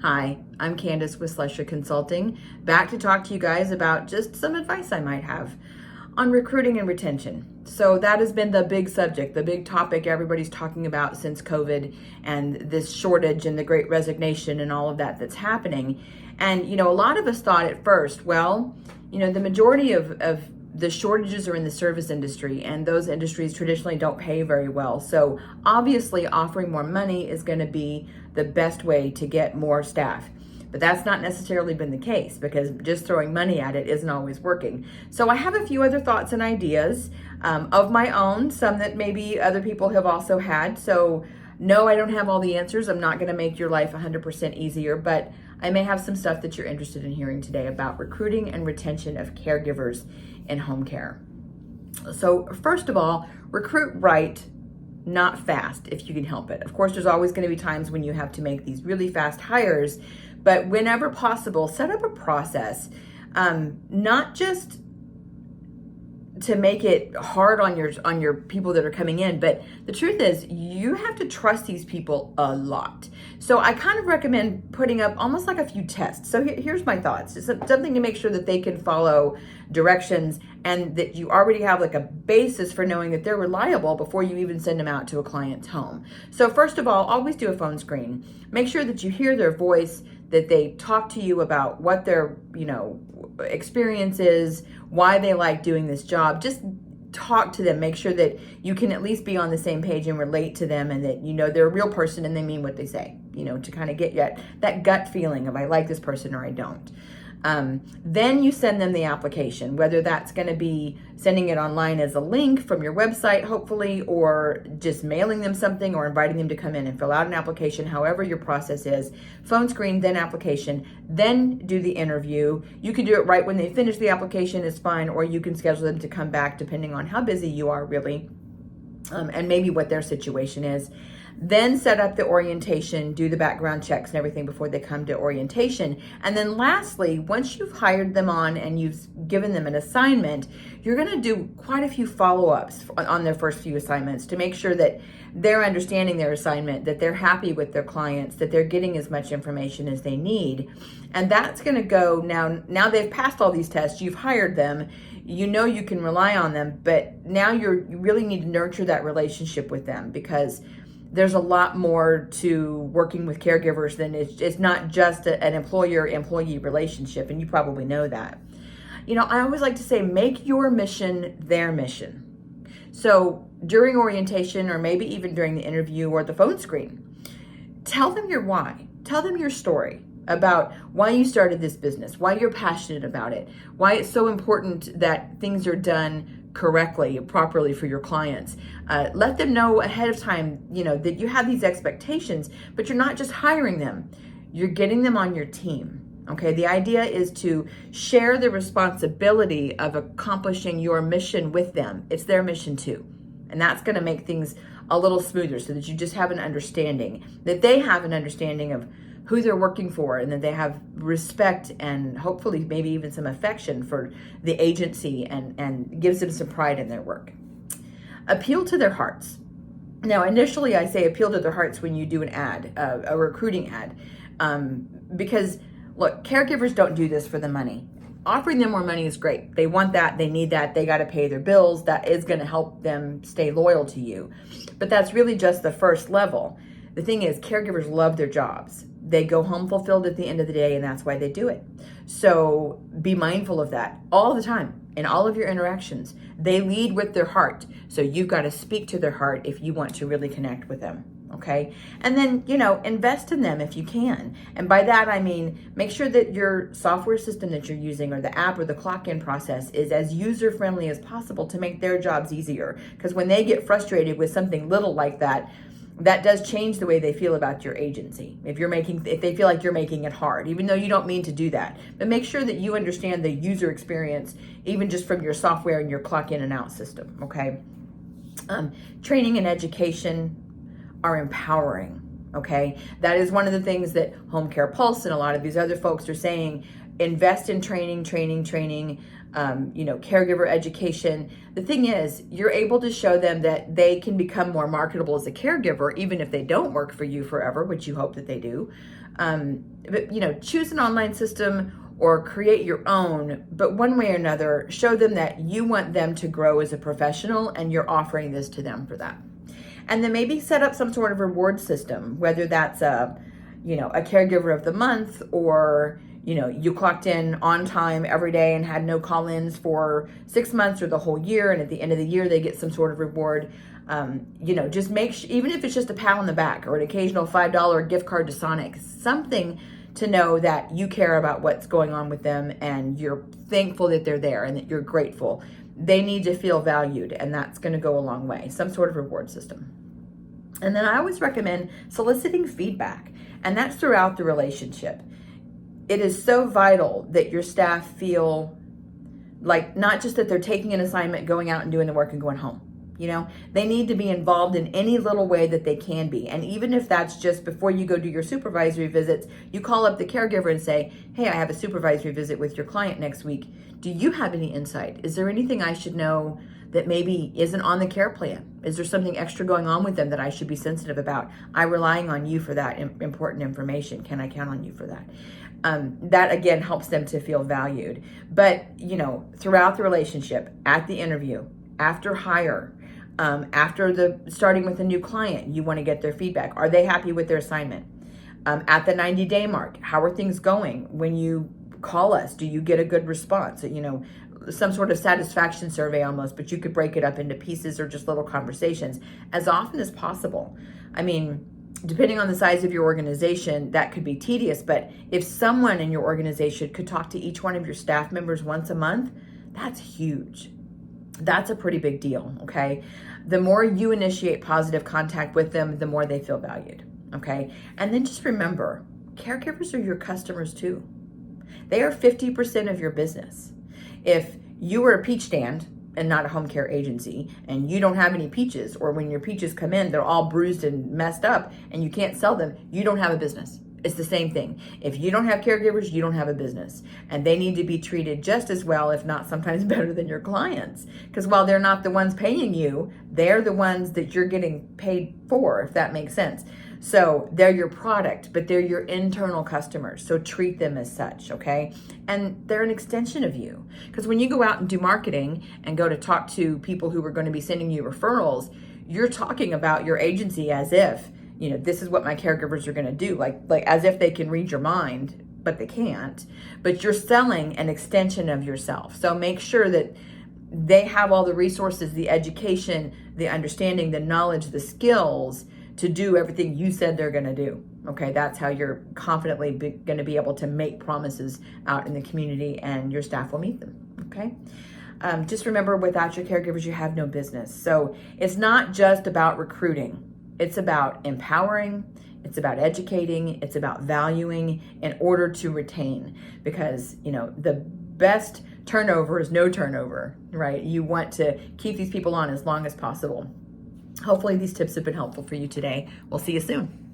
Hi, I'm Candace with Slusher Consulting, back to talk to you guys about just some advice I might have on recruiting and retention. So that has been the big subject, the big topic everybody's talking about since COVID and this shortage and the great resignation and all of that that's happening. And, a lot of us thought at first, the majority of the shortages are in the service industry, and those industries traditionally don't pay very well. So obviously offering more money is going to be the best way to get more staff. But that's not necessarily been the case, because just throwing money at it isn't always working. So I have a few other thoughts and ideas of my own, some that maybe other people have also had. So no, I don't have all the answers. I'm not going to make your life 100% easier, but I may have some stuff that you're interested in hearing today about recruiting and retention of caregivers in home care. So first of all, recruit right, not fast if you can help it. Of course, there's always going to be times when you have to make these really fast hires, but whenever possible, set up a process, not just to make it hard on your people that are coming in, but the truth is you have to trust these people a lot. So I kind of recommend putting up almost like a few tests. So here's my thoughts. It's something to make sure that they can follow directions and that you already have like a basis for knowing that they're reliable before you even send them out to a client's home. So first of all, always do a phone screen. Make sure that you hear their voice, that they talk to you about what their, experience is, why they like doing this job. Just talk to them. Make sure that you can at least be on the same page and relate to them, and that they're a real person and they mean what they say, to kind of get that gut feeling of I like this person or I don't. Then you send them the application, whether that's going to be sending it online as a link from your website, hopefully, or just mailing them something or inviting them to come in and fill out an application, however your process is. Phone screen, then application, then do the interview. You can do it right when they finish the application is fine, or you can schedule them to come back depending on how busy you are really, and maybe what their situation is. Then set up the orientation, do the background checks and everything before they come to orientation. And then lastly, once you've hired them on and you've given them an assignment, you're going to do quite a few follow-ups on their first few assignments to make sure that they're understanding their assignment, that they're happy with their clients, that they're getting as much information as they need. And that's going to go now they've passed all these tests, you've hired them, you can rely on them, but now you really need to nurture that relationship with them, because there's a lot more to working with caregivers than it's not just an employer-employee relationship, and you probably know that. I always like to say, make your mission their mission. So during orientation, or maybe even during the interview or the phone screen, tell them your why. Tell them your story about why you started this business, why you're passionate about it, why it's so important that things are done correctly, properly for your clients. Let them know ahead of time, that you have these expectations, but you're not just hiring them, you're getting them on your team. Okay, the idea is to share the responsibility of accomplishing your mission with them. It's their mission too. And that's going to make things a little smoother, so that you just have an understanding, that they have an understanding of who they're working for, and that they have respect and hopefully maybe even some affection for the agency, and gives them some pride in their work. Appeal to their hearts. Now, initially I say appeal to their hearts when you do an ad, a recruiting ad, because look, caregivers don't do this for the money. Offering them more money is great. They want that, they need that, they got to pay their bills. That is going to help them stay loyal to you. But that's really just the first level. The thing is, caregivers love their jobs. They go home fulfilled at the end of the day, and that's why they do it. So be mindful of that all the time in all of your interactions. They lead with their heart. So you've got to speak to their heart if you want to really connect with them. Okay. And then, invest in them if you can. And by that, I mean, make sure that your software system that you're using, or the app or the clock-in process, is as user-friendly as possible to make their jobs easier. Because when they get frustrated with something little like that, that does change the way they feel about your agency. If they feel like you're making it hard, even though you don't mean to do that. But make sure that you understand the user experience, even just from your software and your clock in and out system, okay? Training and education are empowering, okay? That is one of the things that Home Care Pulse and a lot of these other folks are saying. Invest in training. caregiver education. The thing is, you're able to show them that they can become more marketable as a caregiver, even if they don't work for you forever, which you hope that they do. But choose an online system or create your own, but one way or another, show them that you want them to grow as a professional and you're offering this to them for that. And then maybe set up some sort of reward system, whether that's a caregiver of the month, or you clocked in on time every day and had no call-ins for 6 months or the whole year, and at the end of the year they get some sort of reward. Just even if it's just a pat on the back or an occasional $5 gift card to Sonic, something to know that you care about what's going on with them and you're thankful that they're there and that you're grateful. They need to feel valued, and that's going to go a long way. Some sort of reward system. And then I always recommend soliciting feedback, and that's throughout the relationship. It is so vital that your staff feel like not just that they're taking an assignment, going out and doing the work and going home. They need to be involved in any little way that they can be. And even if that's just before you go do your supervisory visits, you call up the caregiver and say, hey, I have a supervisory visit with your client next week. Do you have any insight? Is there anything I should know that maybe isn't on the care plan? Is there something extra going on with them that I should be sensitive about? I'm relying on you for that important information. Can I count on you for that? That again helps them to feel valued. But, throughout the relationship, at the interview, after hire, after starting with a new client, you want to get their feedback. Are they happy with their assignment? At the 90-day mark, how are things going? When you call us, do you get a good response? Some sort of satisfaction survey almost, but you could break it up into pieces or just little conversations as often as possible. I mean, depending on the size of your organization, that could be tedious, but if someone in your organization could talk to each one of your staff members once a month, that's huge. That's a pretty big deal, okay? The more you initiate positive contact with them, the more they feel valued, okay? And then just remember, caregivers are your customers too. They are 50% of your business. If you were a peach stand and not a home care agency, and you don't have any peaches, or when your peaches come in, they're all bruised and messed up and you can't sell them, you don't have a business. It's the same thing. If you don't have caregivers, you don't have a business. And they need to be treated just as well, if not sometimes better than your clients. Because while they're not the ones paying you, they're the ones that you're getting paid for, if that makes sense. So they're your product, but they're your internal customers. So treat them as such, okay? And they're an extension of you. Because when you go out and do marketing and go to talk to people who are going to be sending you referrals, you're talking about your agency as if, this is what my caregivers are going to do, like as if they can read your mind, but they can't. But you're selling an extension of yourself. So make sure that they have all the resources, the education, the understanding, the knowledge, the skills to do everything you said they're going to do. Okay, that's how you're confidently going to be able to make promises out in the community, and your staff will meet them. Okay. Just remember, without your caregivers, you have no business. So it's not just about recruiting. It's about empowering, it's about educating, it's about valuing in order to retain, because, the best turnover is no turnover, right? You want to keep these people on as long as possible. Hopefully these tips have been helpful for you today. We'll see you soon.